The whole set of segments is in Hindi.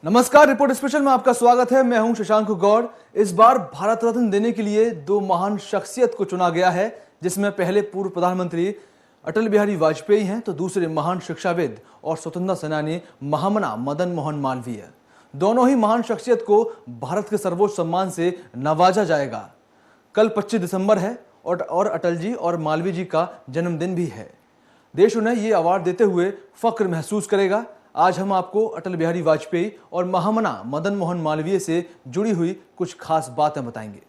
नमस्कार, रिपोर्ट स्पेशल में आपका स्वागत है। मैं हूं शशांक गौड़। इस बार भारत रत्न देने के लिए दो महान शख्सियत को चुना गया है, जिसमें पहले पूर्व प्रधानमंत्री अटल बिहारी वाजपेयी हैं तो दूसरे महान शिक्षाविद और स्वतंत्रता सेनानी महामना मदन मोहन मालवीय। दोनों ही महान शख्सियत को भारत के सर्वोच्च सम्मान से नवाजा जाएगा। कल 25 दिसंबर है और अटल जी और मालवीय जी का जन्मदिन भी है। देश उन्हें ये अवार्ड देते हुए फक्र महसूस करेगा। आज हम आपको अटल बिहारी वाजपेयी और महामना मदन मोहन मालवीय से जुड़ी हुई कुछ खास बातें बताएंगे।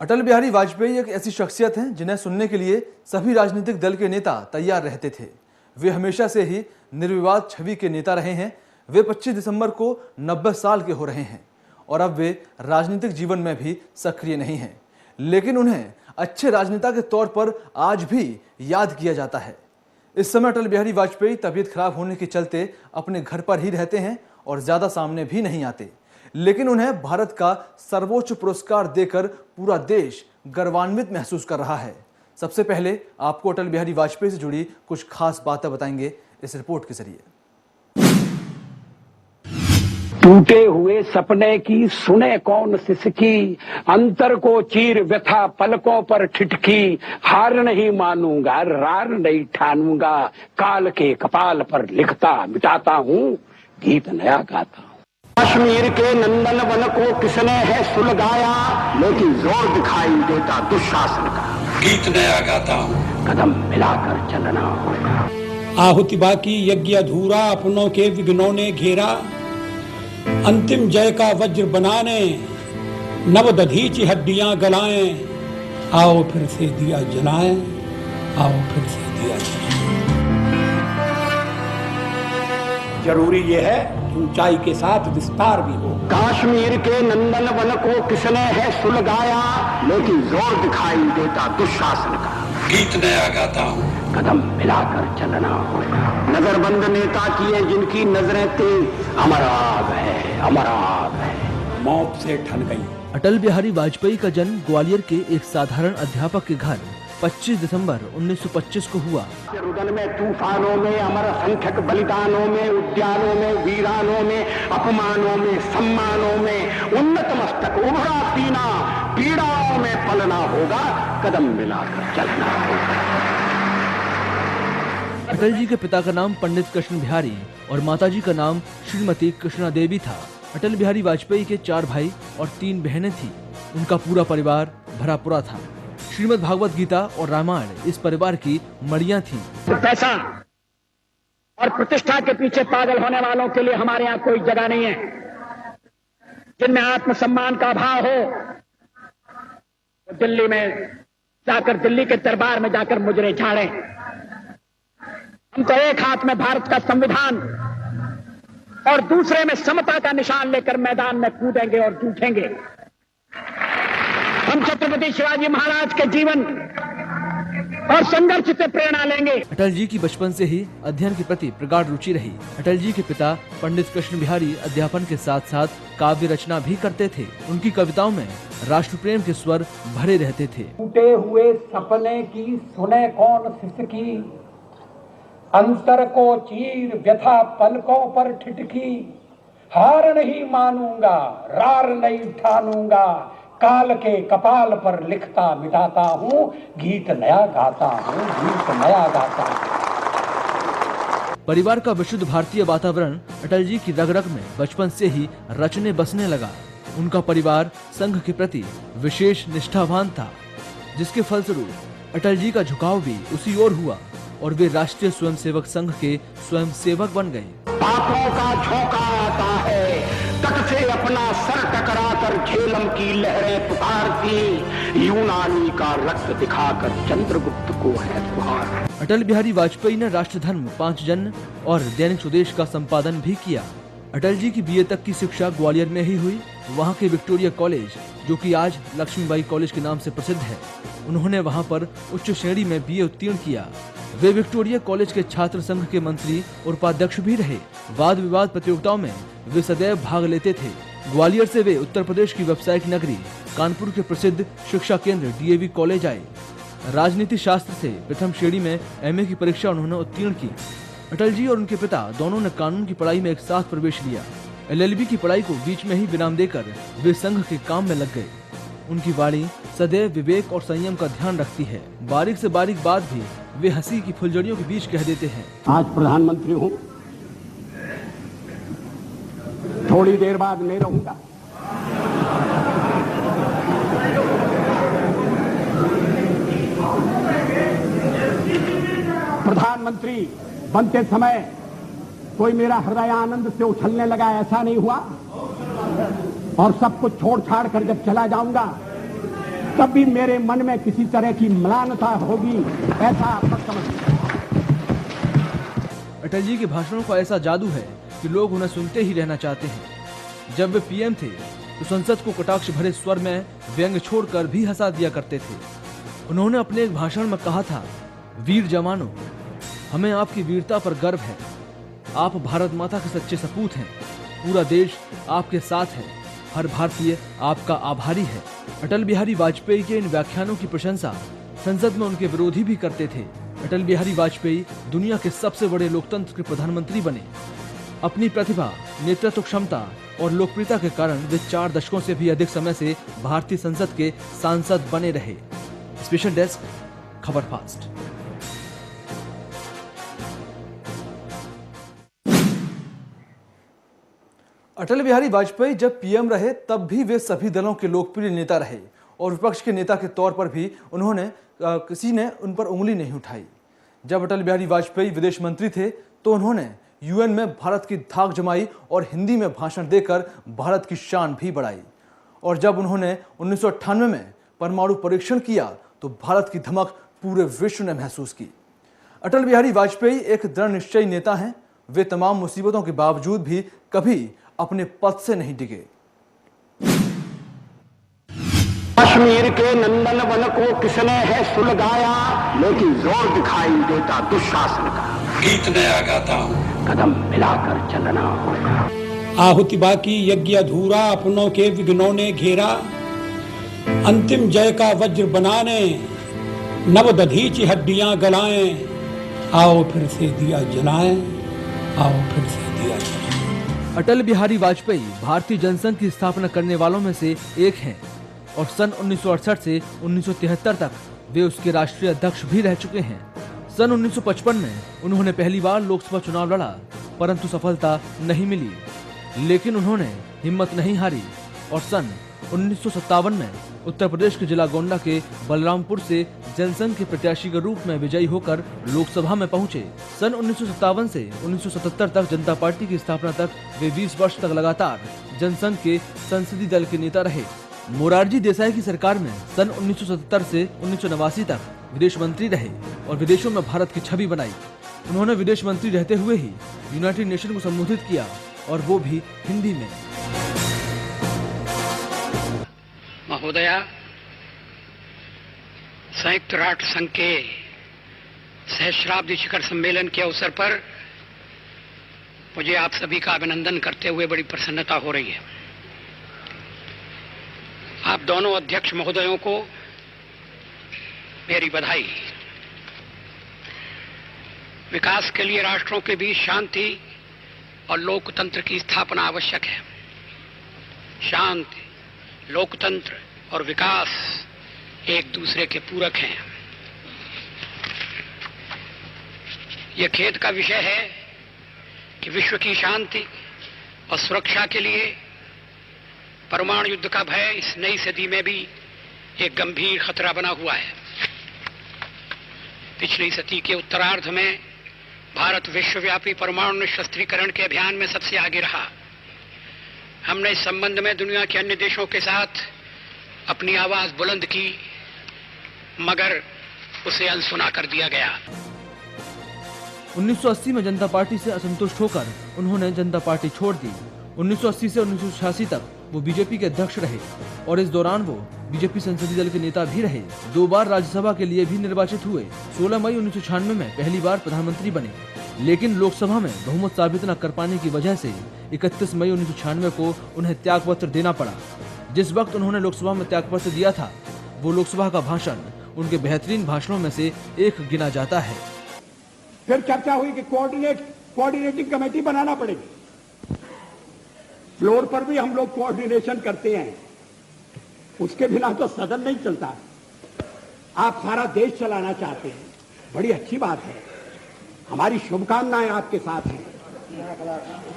अटल बिहारी वाजपेयी एक ऐसी शख्सियत हैं जिन्हें सुनने के लिए सभी राजनीतिक दल के नेता तैयार रहते थे। वे हमेशा से ही निर्विवाद छवि के नेता रहे हैं। वे 25 दिसंबर को 90 साल के हो रहे हैं और अब वे राजनीतिक जीवन में भी सक्रिय नहीं हैं, लेकिन उन्हें अच्छे राजनेता के तौर पर आज भी याद किया जाता है। इस समय अटल बिहारी वाजपेयी तबीयत खराब होने के चलते अपने घर पर ही रहते हैं और ज्यादा सामने भी नहीं आते, लेकिन उन्हें भारत का सर्वोच्च पुरस्कार देकर पूरा देश गर्वान्वित महसूस कर रहा है। सबसे पहले आपको अटल बिहारी वाजपेयी से जुड़ी कुछ खास बातें बताएंगे इस रिपोर्ट के जरिए। टूटे हुए सपने की सुने कौन सिसकी, अंतर को चीर व्यथा पलकों पर ठिठकी, हार नहीं मानूंगा रार नहीं ठानूंगा, काल के कपाल पर लिखता मिटाता हूँ गीत नया गाता हूँ। कश्मीर के नंदन वन को किसने है सुलगाया, लेकिन जोर दिखाई देता दुशासन का, गीत नया गाता हूँ कदम मिलाकर चलना होगा। आहुति बाकी यज्ञ अधूरा, अपनों के विघ्नों ने घेरा, अंतिम जय का वज्र बनाने नव दधीची हड्डियां गलाएं, आओ फिर से दिया जलाएं, आओ फिर से दिया जलाएं। जरूरी ये है कि ऊंचाई के साथ विस्तार भी हो। कश्मीर के नंदन वन को किसने है सुलगाया, लेकिन जोर दिखाई देता दुशासन का, गीत नया गाता हूँ कदम मिलाकर चलना होगा। नजरबंद नेता किए जिनकी नजरें तेज, हमारा आग है, हमारा आग है, मौत से ठन गई। अटल बिहारी वाजपेयी का जन्म ग्वालियर के एक साधारण अध्यापक के घर 25 दिसंबर 1925 को हुआ। रुदन में, तूफानों में, अमर असंख्यक बलिदानों में, उद्यानों में, वीरानों में, अपमानों में, सम्मानों में, उन्नत मस्तक उभरा सीना, पीड़ाओं में पलना होगा, कदम मिलाकर चलना होगा। अटल जी के पिता का नाम पंडित कृष्ण बिहारी और माताजी का नाम श्रीमती कृष्णा देवी था। अटल बिहारी वाजपेयी के 4 भाई और 3 बहनें थीं। उनका पूरा परिवार भरा पूरा था। श्रीमद् भागवत गीता और रामायण इस परिवार की मड़ियां थीं। तो पैसा और प्रतिष्ठा के पीछे पागल होने वालों के लिए हमारे यहाँ कोई जगह नहीं है। जिनमें आत्मसम्मान का अभाव हो, तो दिल्ली में जाकर, दिल्ली के दरबार में जाकर मुजरे झाड़ें। हम तो एक हाथ में भारत का संविधान और दूसरे में समता का निशान लेकर मैदान में कूदेंगे और जूझेंगे। हम छत्रपति शिवाजी महाराज के जीवन और संघर्ष से प्रेरणा लेंगे। अटल जी की बचपन से ही अध्ययन के प्रति प्रगाढ़ रुचि रही। अटल जी के पिता पंडित कृष्ण बिहारी अध्यापन के साथ साथ काव्य रचना भी करते थे। उनकी कविताओं में राष्ट्र प्रेम के स्वर भरे रहते थे। टूटे हुए सपने की सुने कौन सिसकी, अंतर को चीर व्यथा पलकों पर ठिठकी, हार नहीं मानूंगा रार नहीं ठानूंगा, काल के कपाल पर लिखता मिटाता हूँ गीत नया गाता हूँ, गीत नया गाता हूँ। परिवार का विशुद्ध भारतीय वातावरण अटल जी की रग-रग में बचपन से ही रचने बसने लगा। उनका परिवार संघ के प्रति विशेष निष्ठावान था, जिसके फलस्वरूप अटल जी का झुकाव भी उसी ओर हुआ और वे राष्ट्रीय स्वयंसेवक संघ के स्वयंसेवक बन गए। पापों का झोंका आता है, तट से अपना सर टकरा कर झेलम की लहरें पुकारती, यूनानी का रक्त दिखाकर चंद्रगुप्त को है पुकार। अटल बिहारी वाजपेयी ने राष्ट्रधर्म, 5 जन और दैनिक स्वदेश का संपादन भी किया। अटल जी की बीए तक की शिक्षा ग्वालियर में ही हुई। वहाँ के विक्टोरिया कॉलेज, जो कि आज लक्ष्मीबाई कॉलेज के नाम से प्रसिद्ध है, उन्होंने वहाँ पर उच्च श्रेणी में बीए उत्तीर्ण किया। वे विक्टोरिया कॉलेज के छात्र संघ के मंत्री और उपाध्यक्ष भी रहे। वाद विवाद प्रतियोगिताओं में वे सदैव भाग लेते थे। ग्वालियर से वे उत्तर प्रदेश की व्यावसायिक नगरी कानपुर के प्रसिद्ध शिक्षा केंद्र डीएवी कॉलेज आए। राजनीति शास्त्र से प्रथम श्रेणी में एमए की परीक्षा उन्होंने उत्तीर्ण की। अटल जी और उनके पिता दोनों ने कानून की पढ़ाई में एक साथ प्रवेश लिया। एलएलबी की पढ़ाई को बीच में ही विराम देकर वे संघ के काम में लग गए। उनकी वाणी सदैव विवेक और संयम का ध्यान रखती है। बारीक से बारीक बात भी वे हंसी की फुलझड़ियों के बीच कह देते हैं। आज प्रधानमंत्री हूं, थोड़ी देर बाद मैं रहूंगा। प्रधानमंत्री बनते समय कोई मेरा हृदय आनंद से उछलने लगा, ऐसा नहीं हुआ। और सब कुछ छोड़ छाड़ कर जब चला जाऊंगा तब भी मेरे मन में किसी तरह की म्लानता होगी, ऐसा आप मत समझिए। अटल जी के भाषणों का ऐसा जादू है कि लोग उन्हें सुनते ही रहना चाहते हैं। जब वे पीएम थे तो संसद को कटाक्ष भरे स्वर में व्यंग छोड़कर भी हंसा दिया करते थे। उन्होंने अपने एक भाषण में कहा था, वीर जवानों, हमें आपकी वीरता पर गर्व है। आप भारत माता के सच्चे सपूत हैं। पूरा देश आपके साथ है। हर भारतीय आपका आभारी है। अटल बिहारी वाजपेयी के इन व्याख्यानों की प्रशंसा संसद में उनके विरोधी भी करते थे। अटल बिहारी वाजपेयी दुनिया के सबसे बड़े लोकतंत्र के प्रधानमंत्री बने। अपनी प्रतिभा, नेतृत्व क्षमता और लोकप्रियता के कारण वे 4 दशकों से भी अधिक समय से भारतीय संसद के सांसद बने रहे। स्पेशल डेस्क, खबर फास्ट। अटल बिहारी वाजपेयी जब पीएम रहे तब भी वे सभी दलों के लोकप्रिय नेता रहे और विपक्ष के नेता के तौर पर भी किसी ने उन पर उंगली नहीं उठाई। जब अटल बिहारी वाजपेयी विदेश मंत्री थे तो उन्होंने यूएन में भारत की धाक जमाई और हिंदी में भाषण देकर भारत की शान भी बढ़ाई। और जब उन्होंने 1998 में परमाणु परीक्षण किया तो भारत की धमक पूरे विश्व ने महसूस की। अटल बिहारी वाजपेयी एक दृढ़ निश्चयी नेता हैं। वे तमाम मुसीबतों के बावजूद भी कभी अपने पद से नहीं डिगे। कश्मीर के नंदन वन को किसने है सुलगाया, लेकिन जोर दिखाई देता दुशासन का। गीत नया गाता हूं, कदम मिलाकर चलना होगा। आहुति बाकी यज्ञ अधूरा, अपनों के विघ्नों ने घेरा। अंतिम जय का वज्र बनाने नव दधीची हड्डियां गलाएं। आओ फिर से दिया जलाएं, आओ फिर से दिया जलाएं। अटल बिहारी वाजपेयी भारतीय जनसंघ की स्थापना करने वालों में से एक हैं और सन 1968 से 1973 तक वे उसके राष्ट्रीय अध्यक्ष भी रह चुके हैं। सन 1955 में उन्होंने पहली बार लोकसभा चुनाव लड़ा, परंतु सफलता नहीं मिली। लेकिन उन्होंने हिम्मत नहीं हारी और सन 1957 में उत्तर प्रदेश के जिला गोंडा के बलरामपुर से जनसंघ के प्रत्याशी के रूप में विजयी होकर लोकसभा में पहुंचे। सन 1957 से 1977 तक जनता पार्टी की स्थापना तक वे 20 वर्ष तक लगातार जनसंघ के संसदीय दल के नेता रहे। मोरारजी देसाई की सरकार में सन 1977 से 1989 तक विदेश मंत्री रहे और विदेशों में भारत की छवि बनाई। उन्होंने विदेश मंत्री रहते हुए ही यूनाइटेड नेशन को संबोधित किया और वो भी हिंदी में। महोदया, संयुक्त राष्ट्र संघ के सहस्राब्दी शिखर सम्मेलन के अवसर पर मुझे आप सभी का अभिनंदन करते हुए बड़ी प्रसन्नता हो रही है। आप दोनों अध्यक्ष महोदयों को मेरी बधाई। विकास के लिए राष्ट्रों के बीच शांति और लोकतंत्र की स्थापना आवश्यक है। शांति, लोकतंत्र और विकास एक दूसरे के पूरक हैं। यह खेद का विषय है कि विश्व की शांति और सुरक्षा के लिए परमाणु युद्ध का भय इस नई सदी में भी एक गंभीर खतरा बना हुआ है। पिछली सदी के उत्तरार्ध में भारत विश्वव्यापी परमाणु निशस्त्रीकरण के अभियान में सबसे आगे रहा। हमने इस संबंध में दुनिया के अन्य देशों के साथ अपनी आवाज बुलंद की, मगर उसे अनसुना कर दिया गया। 1980 में जनता पार्टी से असंतुष्ट होकर उन्होंने जनता पार्टी छोड़ दी। 1980 से 1986 तक वो बीजेपी के अध्यक्ष रहे और इस दौरान वो बीजेपी संसदीय दल के नेता भी रहे। 2 बार राज्यसभा के लिए भी निर्वाचित हुए। 16 मई 1996 में पहली बार प्रधानमंत्री बने, लेकिन लोकसभा में बहुमत साबित न कर पाने की वजह से 31 मई 1996 को उन्हें त्यागपत्र देना पड़ा। जिस वक्त उन्होंने लोकसभा में त्यागपत्र दिया था, वो लोकसभा का भाषण उनके बेहतरीन भाषणों में से एक गिना जाता है। फिर चर्चा हुई कि कोऑर्डिनेटिंग कमेटी बनाना पड़ेगी। फ्लोर पर भी हम लोग कोऑर्डिनेशन करते हैं, उसके बिना तो सदन नहीं चलता। आप सारा देश चलाना चाहते हैं, बड़ी अच्छी बात है, हमारी शुभकामनाएं आपके साथ हैं।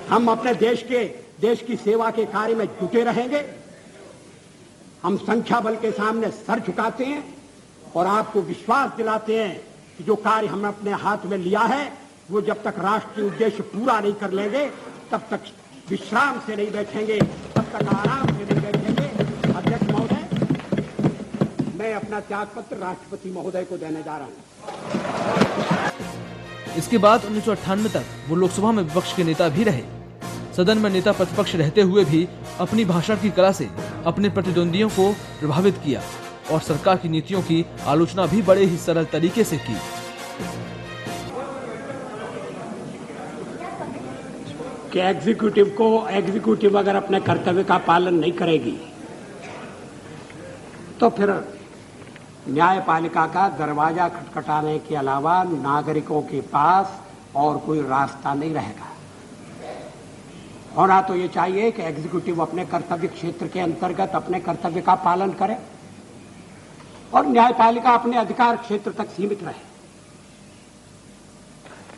हम अपने देश की सेवा के कार्य में जुटे रहेंगे। हम संख्या बल के सामने सर झुकाते हैं और आपको विश्वास दिलाते हैं कि जो कार्य हमने अपने हाथ में लिया है वो जब तक राष्ट्रीय उद्देश्य पूरा नहीं कर लेंगे तब तक विश्राम से नहीं बैठेंगे, तब तक आराम से नहीं बैठेंगे। अध्यक्ष महोदय, मैं अपना त्यागपत्र राष्ट्रपति महोदय को देने जा रहा हूं। इसके बाद 1998 तक वो लोकसभा में विपक्ष के नेता भी रहे। सदन में नेता प्रतिपक्ष रहते हुए भी अपनी भाषण की कला से अपने प्रतिद्वंदियों को प्रभावित किया और सरकार की नीतियों की आलोचना भी बड़े ही सरल तरीके से की। कि एग्जीक्यूटिव अगर अपने कर्तव्य का पालन नहीं करेगी तो फिर न्यायपालिका का दरवाजा खटखटाने के अलावा नागरिकों के पास और कोई रास्ता नहीं रहेगा। होना तो ये चाहिए कि एग्जीक्यूटिव अपने कर्तव्य क्षेत्र के अंतर्गत अपने कर्तव्य का पालन करे और न्यायपालिका अपने अधिकार क्षेत्र तक सीमित रहे।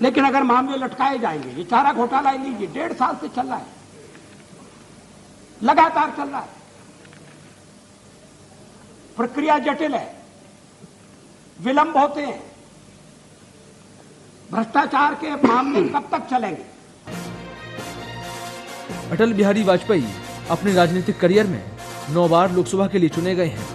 लेकिन अगर मामले लटकाए जाएंगे, ये चारा घोटाला लीजिए, 1.5 साल से चल रहा है, लगातार चल रहा है, प्रक्रिया जटिल है, विलंब होते हैं, भ्रष्टाचार के मामले कब तक चलेंगे? अटल बिहारी वाजपेयी अपने राजनीतिक करियर में 9 बार लोकसभा के लिए चुने गए हैं।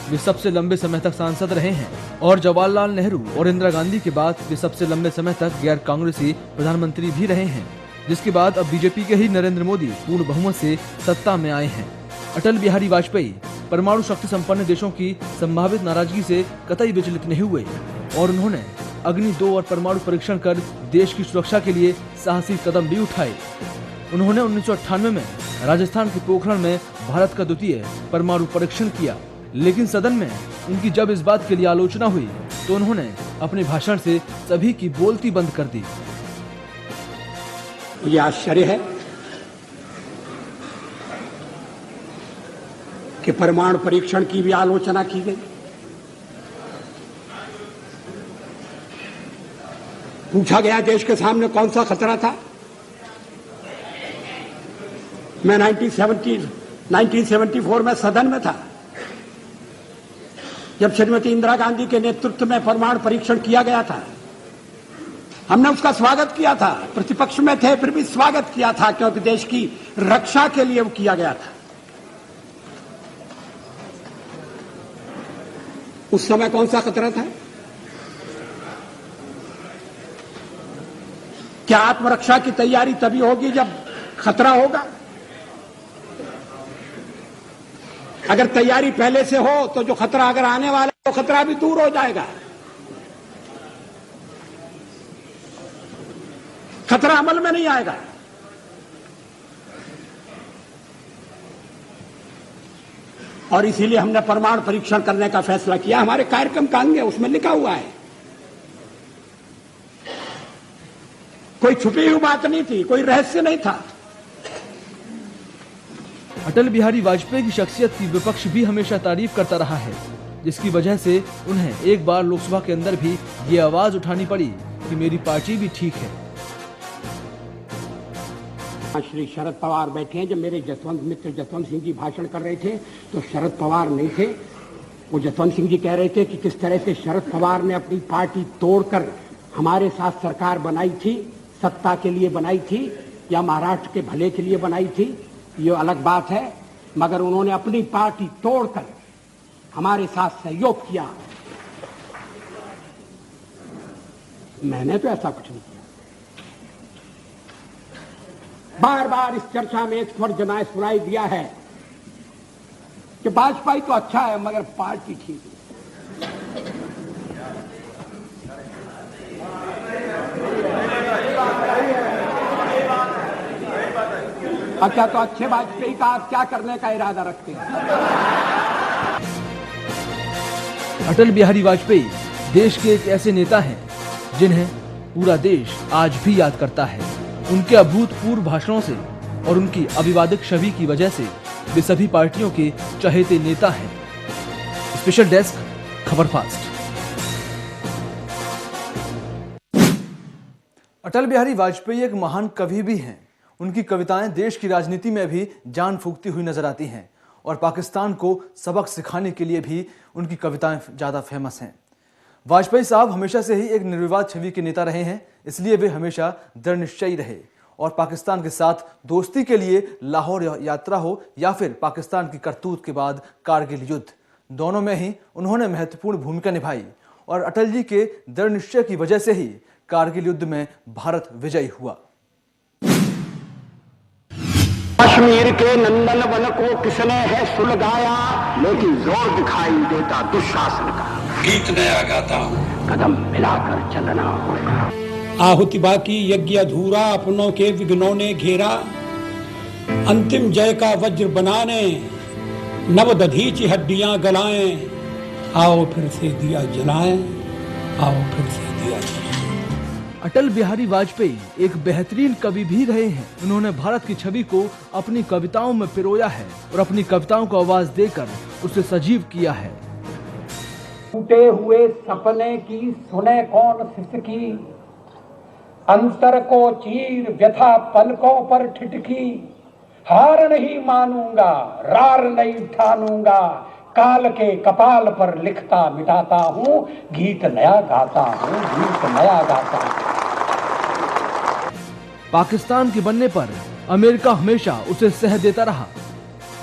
वे सबसे लंबे समय तक सांसद रहे हैं और जवाहरलाल नेहरू और इंदिरा गांधी के बाद वे सबसे लंबे समय तक गैर कांग्रेसी प्रधानमंत्री भी रहे हैं, जिसके बाद अब बीजेपी के ही नरेंद्र मोदी पूर्ण बहुमत से सत्ता में आए हैं। अटल बिहारी वाजपेयी परमाणु शक्ति संपन्न देशों की संभावित नाराजगी से कतई विचलित नहीं हुए और उन्होंने अग्नि 2 और परमाणु परीक्षण कर देश की सुरक्षा के लिए साहसी कदम भी उठाए। उन्होंने 1998 में राजस्थान के पोखरण में भारत का द्वितीय परमाणु परीक्षण किया, लेकिन सदन में उनकी जब इस बात के लिए आलोचना हुई तो उन्होंने अपने भाषण से सभी की बोलती बंद कर दी। ये आश्चर्य है कि परमाणु परीक्षण की भी आलोचना की गई। पूछा गया देश के सामने कौन सा खतरा था। मैं 1974 में सदन में था जब श्रीमती इंदिरा गांधी के नेतृत्व में परमाणु परीक्षण किया गया था। हमने उसका स्वागत किया था, प्रतिपक्ष में थे फिर भी स्वागत किया था, क्योंकि देश की रक्षा के लिए वो किया गया था। उस समय कौन सा खतरा था? क्या आत्मरक्षा की तैयारी तभी होगी जब खतरा होगा? अगर तैयारी पहले से हो तो जो खतरा अगर आने वाला है तो खतरा भी दूर हो जाएगा। खतरा अमल में नहीं आएगा। और इसीलिए हमने परमाणु परीक्षण करने का फैसला किया। हमारे कार्यक्रम का अंग है, उसमें लिखा हुआ है। कोई छुपी हुई बात नहीं थी, कोई रहस्य नहीं था। अटल बिहारी वाजपेयी की शख्सियत की विपक्ष भी हमेशा तारीफ करता रहा है, जिसकी वजह से उन्हें एक बार लोकसभा के अंदर भी ये आवाज उठानी पड़ी कि मेरी पार्टी भी ठीक है। श्री शरद पवार बैठे हैं। जब मेरे मित्र जसवंत सिंह जी भाषण कर रहे थे तो शरद पवार नहीं थे। वो जसवंत सिंह जी कह रहे थे कि किस तरह से शरद पवार ने अपनी पार्टी तोड़कर हमारे साथ सरकार बनाई थी, सत्ता के लिए बनाई थी या महाराष्ट्र के भले के लिए बनाई थी, ये अलग बात है, मगर उन्होंने अपनी पार्टी तोड़कर हमारे साथ सहयोग किया। मैंने तो ऐसा कुछ नहीं किया। बार बार इस चर्चा में एक स्वर जनाए सुनाई दिया है कि वाजपेयी तो अच्छा है मगर पार्टी ठीक है। अच्छा, तो अच्छे वाजपेयी का आप क्या करने का इरादा रखते हैं? अटल बिहारी वाजपेयी देश के एक ऐसे नेता हैं जिन्हें पूरा देश आज भी याद करता है। उनके अभूतपूर्व भाषणों से और उनकी अविवादित छवि की वजह से वे सभी पार्टियों के चहेते नेता हैं। स्पेशल डेस्क, खबर फास्ट। अटल बिहारी वाजपेयी एक महान कवि भी हैं। उनकी कविताएं देश की राजनीति में भी जान फूंकती हुई नजर आती हैं और पाकिस्तान को सबक सिखाने के लिए भी उनकी कविताएं ज्यादा फेमस हैं। वाजपेयी साहब हमेशा से ही एक निर्विवाद छवि के नेता रहे हैं, इसलिए वे हमेशा दृढ़ निश्चयी रहे और पाकिस्तान के साथ दोस्ती के लिए लाहौर यात्रा हो या फिर पाकिस्तान की करतूत के बाद कारगिल युद्ध, दोनों में ही उन्होंने महत्वपूर्ण भूमिका निभाई और अटल जी के दृढ़ निश्चय की वजह से ही कारगिल युद्ध में भारत विजयी हुआ। कश्मीर के नंदन वन को किसने है सुलगाया, लेकिन जोर दिखाई देता दुशासन का। गीत नया गाता हूँ, कदम मिलाकर चलना होगा। आहुति बाकी यज्ञ अधूरा, अपनों के विघ्नों ने घेरा। अंतिम जय का वज्र बनाने, नव दधीची हड्डियां गलाएं। आओ फिर से दिया जलाएं, आओ फिर से दिया जलाएं। अटल बिहारी वाजपेयी एक बेहतरीन कवि भी रहे हैं। उन्होंने भारत की छवि को अपनी कविताओं में पिरोया है और अपनी कविताओं को आवाज देकर उसे सजीव किया है। टूटे हुए सपने की सुने कौन सिसकी, अंतर को चीर व्यथा पलकों पर ठिठकी। हार नहीं मानूंगा, रार नहीं ठानूंगा, काल के कपाल पर लिखता मिटाता हूँ, गीत नया गाता हूँ, गीत नया गाता हूँ। पाकिस्तान के बनने पर अमेरिका हमेशा उसे सह देता रहा,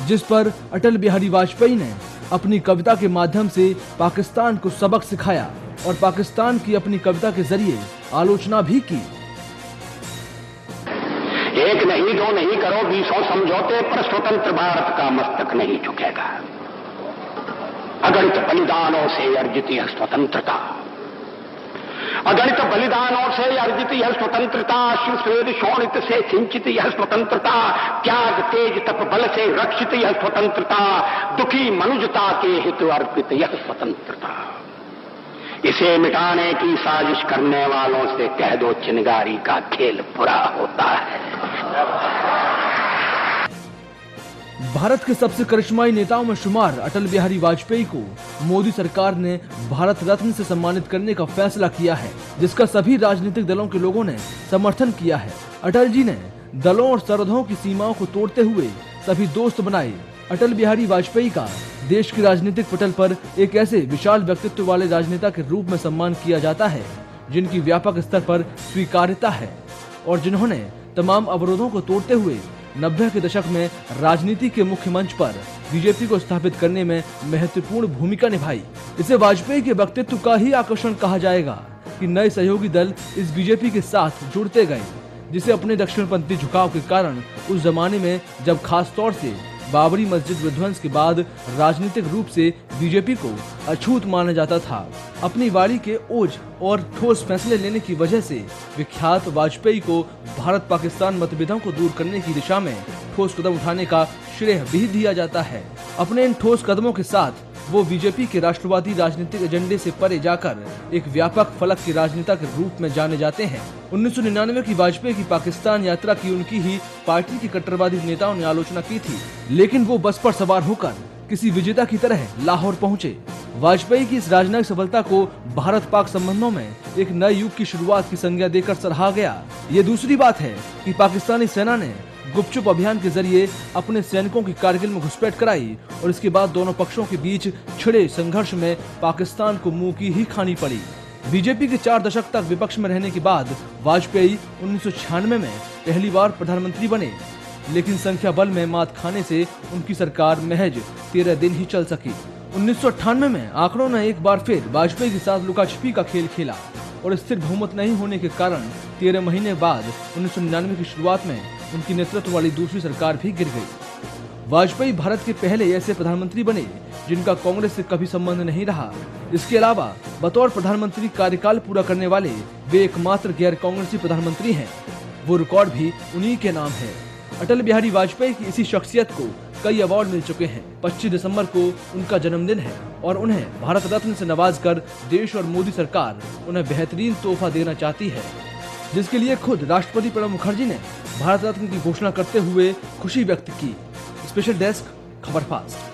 जिस पर अटल बिहारी वाजपेयी ने अपनी कविता के माध्यम से पाकिस्तान को सबक सिखाया और पाकिस्तान की अपनी कविता के जरिए आलोचना भी की। एक नहीं दो नहीं करो 20 समझौते पर स्वतंत्र भारत का मस्तक नहीं झुकेगा। अगणित बलिदानों से अर्जित यह स्वतंत्रता, अगणित बलिदानों से अर्जित यह स्वतंत्रता, अश्रुस्वेद शोणित से सिंचित यह स्वतंत्रता, त्याग तेज तप बल से रक्षित यह स्वतंत्रता, दुखी मनुजता के हित अर्पित यह स्वतंत्रता। इसे मिटाने की साजिश करने वालों से कह दो चिनगारी का खेल बुरा होता है। भारत के सबसे करिश्माई नेताओं में शुमार अटल बिहारी वाजपेयी को मोदी सरकार ने भारत रत्न से सम्मानित करने का फैसला किया है, जिसका सभी राजनीतिक दलों के लोगों ने समर्थन किया है। अटल जी ने दलों और सरहदों की सीमाओं को तोड़ते हुए सभी दोस्त बनाए। अटल बिहारी वाजपेयी का देश की राजनीतिक पटल पर एक ऐसे विशाल व्यक्तित्व वाले राजनेता के रूप में सम्मान किया जाता है जिनकी व्यापक स्तर पर स्वीकार्यता है और जिन्होंने तमाम अवरोधों को तोड़ते हुए 90 के दशक में राजनीति के मुख्य मंच पर बीजेपी को स्थापित करने में महत्वपूर्ण भूमिका निभाई। इसे वाजपेयी के व्यक्तित्व का ही आकर्षण कहा जाएगा कि नए सहयोगी दल इस बीजेपी के साथ जुड़ते गए, जिसे अपने दक्षिणपंथी झुकाव के कारण उस जमाने में जब खास तौर से बाबरी मस्जिद विध्वंस के बाद राजनीतिक रूप से बीजेपी को अछूत माना जाता था। अपनी वाणी के ओज और ठोस फैसले लेने की वजह से विख्यात वाजपेयी को भारत पाकिस्तान मतभेदों को दूर करने की दिशा में ठोस कदम उठाने का श्रेय भी दिया जाता है। अपने इन ठोस कदमों के साथ वो बीजेपी के राष्ट्रवादी राजनीतिक एजेंडे से परे जाकर एक व्यापक फलक के राजनेता के रूप में जाने जाते हैं। 1999 की वाजपेयी की पाकिस्तान यात्रा की उनकी ही पार्टी के कट्टरवादी नेताओं ने आलोचना की थी, लेकिन वो बस पर सवार होकर किसी विजेता की तरह लाहौर पहुंचे। वाजपेयी की इस राजनयिक सफलता को भारत पाक संबंधों में एक नए युग की शुरुआत की संज्ञा देकर सराहा गया। ये दूसरी बात है कि पाकिस्तानी सेना ने गुपचुप अभियान के जरिए अपने सैनिकों की कारगिल में घुसपैठ कराई और इसके बाद दोनों पक्षों के बीच छिड़े संघर्ष में पाकिस्तान को मुंह की ही खानी पड़ी। बीजेपी के 4 दशक तक विपक्ष में रहने के बाद वाजपेयी 1996 में पहली बार प्रधानमंत्री बने, लेकिन संख्या बल में मात खाने से उनकी सरकार महज 13 दिन ही चल सकी। 1998 में आंकड़ों ने एक बार फिर वाजपेयी के साथ लुका छिपी का खेल खेला और स्थिर बहुमत नहीं होने के कारण 13 महीने बाद 1999 की शुरुआत में उनकी नेतृत्व वाली दूसरी सरकार भी गिर गई। वाजपेयी भारत के पहले ऐसे प्रधानमंत्री बने जिनका कांग्रेस से कभी संबंध नहीं रहा। इसके अलावा बतौर प्रधानमंत्री कार्यकाल पूरा करने वाले वे एकमात्र गैर कांग्रेसी प्रधानमंत्री हैं। वो रिकॉर्ड भी उन्हीं के नाम है। अटल बिहारी वाजपेयी की इसी शख्सियत को कई अवार्ड मिल चुके हैं। 25 दिसंबर को उनका जन्मदिन है और उन्हें भारत रत्न से नवाजकर देश और मोदी सरकार उन्हें बेहतरीन तोहफा देना चाहती है, जिसके लिए खुद राष्ट्रपति प्रणब मुखर्जी ने भारत रत्न की घोषणा करते हुए खुशी व्यक्त की। स्पेशल डेस्क, खबर फास्ट।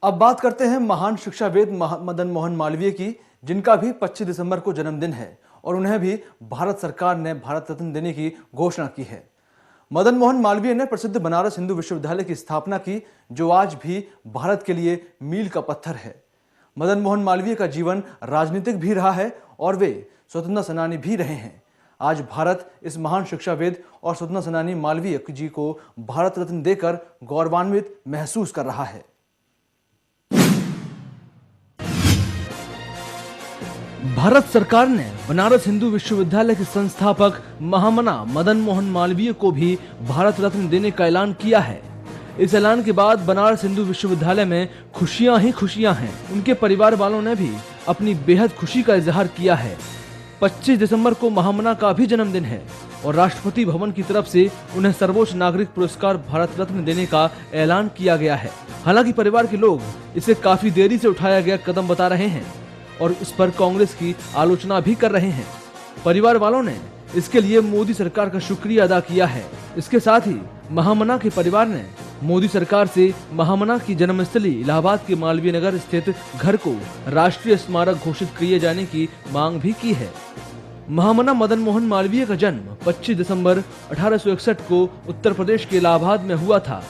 अब बात करते हैं महान शिक्षाविद मदन मोहन मालवीय की, जिनका भी 25 दिसंबर को जन्मदिन है और उन्हें भी भारत सरकार ने भारत रत्न देने की घोषणा की है। मदन मोहन मालवीय ने प्रसिद्ध बनारस हिंदू विश्वविद्यालय की स्थापना की, जो आज भी भारत के लिए मील का पत्थर है। मदन मोहन मालवीय का जीवन राजनीतिक भी रहा है और वे स्वतंत्रता सेनानी भी रहे हैं। आज भारत इस महान शिक्षाविद और स्वतंत्रता सेनानी मालवीय जी को भारत रत्न देकर गौरवान्वित महसूस कर रहा है। भारत सरकार ने बनारस हिंदू विश्वविद्यालय के संस्थापक महामना मदन मोहन मालवीय को भी भारत रत्न देने का ऐलान किया है। इस ऐलान के बाद बनारस हिंदू विश्वविद्यालय में खुशियां ही खुशियां हैं। उनके परिवार वालों ने भी अपनी बेहद खुशी का इजहार किया है। 25 दिसंबर को महामना का भी जन्मदिन है और राष्ट्रपति भवन की तरफ से उन्हें सर्वोच्च नागरिक पुरस्कार भारत रत्न देने का ऐलान किया गया है। हालांकि परिवार के लोग इसे काफी देरी से उठाया गया कदम बता रहे हैं और इस पर कांग्रेस की आलोचना भी कर रहे हैं। परिवार वालों ने इसके लिए मोदी सरकार का शुक्रिया अदा किया है। इसके साथ ही महामना के परिवार ने मोदी सरकार से महामना की जन्मस्थली इलाहाबाद के मालवीय नगर स्थित घर को राष्ट्रीय स्मारक घोषित किए जाने की मांग भी की है। महामना मदन मोहन मालवीय का जन्म 25 दिसंबर 1861 को उत्तर प्रदेश के इलाहाबाद में हुआ था।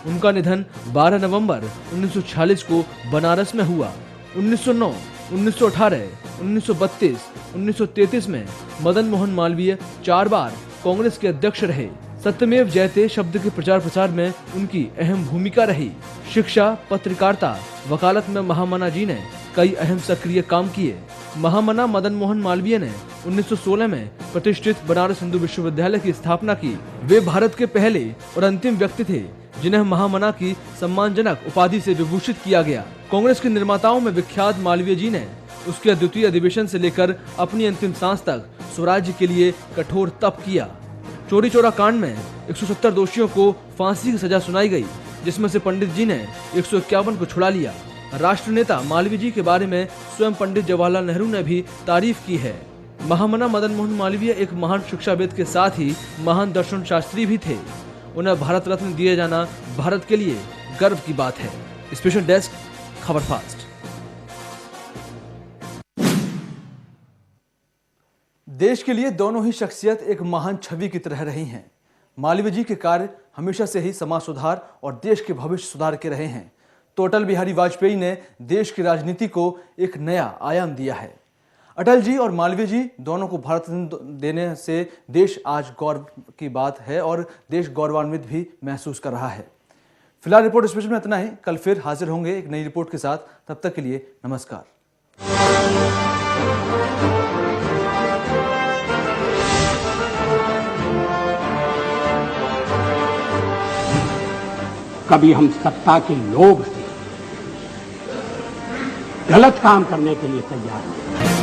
उनका निधन 12 नवंबर 1946 को बनारस में हुआ। 1909, 1918, 1932, 1933 में मदन मोहन मालवीय 4 बार कांग्रेस के अध्यक्ष रहे। सत्यमेव जयते शब्द के प्रचार प्रसार में उनकी अहम भूमिका रही। शिक्षा, पत्रकारिता, वकालत में महामना जी ने कई अहम सक्रिय काम किए। महामना मदन मोहन मालवीय ने 1916 में प्रतिष्ठित बनारस हिंदू विश्वविद्यालय की स्थापना की। वे भारत के पहले और अंतिम व्यक्ति थे जिन्हें महामना की सम्मानजनक उपाधि से विभूषित किया गया। कांग्रेस के निर्माताओं में विख्यात मालवीय जी ने उसके द्वितीय अधिवेशन से लेकर अपनी अंतिम सांस तक स्वराज्य के लिए कठोर तप किया। चोरी चोरा कांड में 170 दोषियों को फांसी की सजा सुनाई गई, जिसमें से पंडित जी ने 151 को छुड़ा लिया। राष्ट्र नेता मालवीय जी के बारे में स्वयं पंडित जवाहरलाल नेहरू ने भी तारीफ की है। महामना मदन मोहन मालवीय एक महान शिक्षाविद के साथ ही महान दर्शन शास्त्री भी थे। उन्हें भारत रत्न दिए जाना भारत के लिए गर्व की बात है। स्पेशल डेस्क, खबर फास्ट। देश के लिए दोनों ही शख्सियत एक महान छवि की तरह रही हैं। मालवीय जी के कार्य हमेशा से ही समाज सुधार और देश के भविष्य सुधार के रहे हैं, तो अटल बिहारी वाजपेयी ने देश की राजनीति को एक नया आयाम दिया है। अटल जी और मालवीय जी दोनों को भारत रत्न देने से देश आज गौरव की बात है और देश गौरवान्वित भी महसूस कर रहा है। फिलहाल रिपोर्ट स्पेशल में इतना ही। कल फिर हाजिर होंगे एक नई रिपोर्ट के साथ। तब तक के लिए नमस्कार। कभी हम सत्ता के लोभ से गलत काम करने के लिए तैयार हैं।